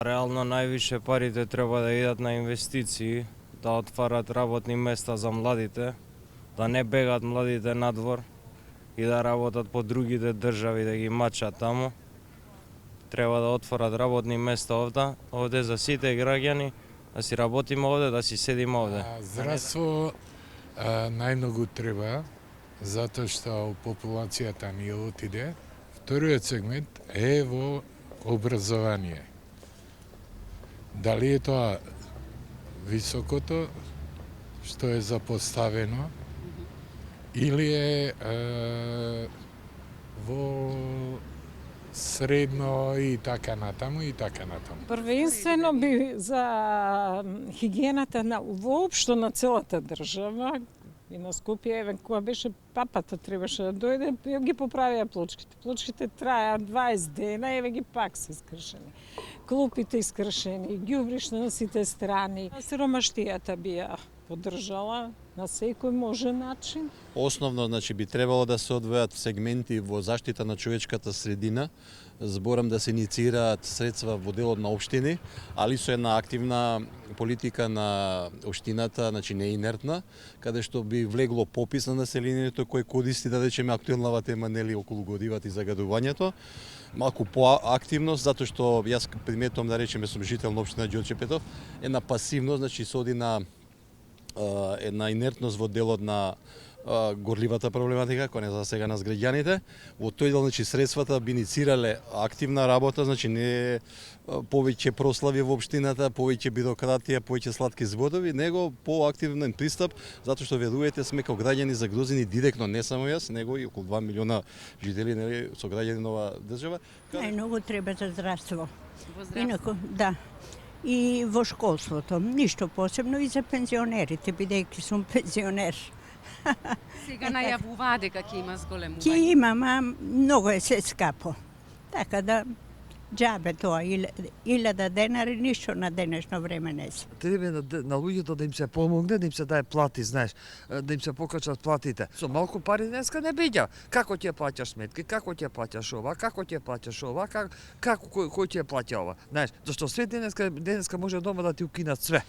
Реално највише парите треба да идат на инвестиции, да отварат работни места за младите, да не бегат младите надвор и да работат по другите држави, да ги мачат таму. Треба да отворат работни места овде за сите граѓани, да си работиме овде, да си седиме овде. Здравство најмногу треба, затоа што популацијата ни отиде. Вториот сегмент е во образование. Дали е тоа високото што е запоставено или е во средно и така натаму и така натаму. Првенствено би за хигиената на воопшто на целата држава и на Скопје, еве кога беше папата требаше да дојде, ги поправија плочките. Плочките траја 20 дена, еве ги пак се искршени. Клупите искршени, ѓубришта на сите страни. Сиромаштијата би ја поддржала на секој можен начин. Основно, би требало да се одвојат сегменти во заштита на човечката средина, зборам да се инициираат средства во делот на општини, али со една активна политика на општината, не инертна, каде што би влегло попис на населението кој користи, да речеме, актуелнава тема, околу годивата и загадувањето. Малку поактивност, затоа што јас приметувам, да речеме, сум жител на општина Ѓорче Петов, една пасивност, се оди на една инертност во делот на горливата проблематика, која не за сега нас граѓаните. Во тој дел, средствата би иницирале активна работа, не повеќе прослави во општината, повеќе бирократија, повеќе сладки зборови, него поактивен пристап, затоа што верувате сме како граѓани загрозени директно, не само јас, него и околу 2 милиона жители со граѓани на оваа држава. Најмногу треба за здравство. Инаку, да. И во школството, ништо посебно и за пензионерите, бидејќи сум пензионер. Сега најавуваа дека ќе има зголемување. Ќе има, ма многу е се скапо. Така да, џабе тоа, 1000 денари, ништо на денешно време не се. Треба на луѓето да им се помогне, да им се дае плати, знаеш, да им се покачат платите. Со малку пари денеска не биѓа. Како ќе плаќаш сметки, како ќе плаќаш ова, како ќе плаќаш ова, како кој ќе плаќа ова. Знаеш, зашто све денеска може дома да ти укинат све.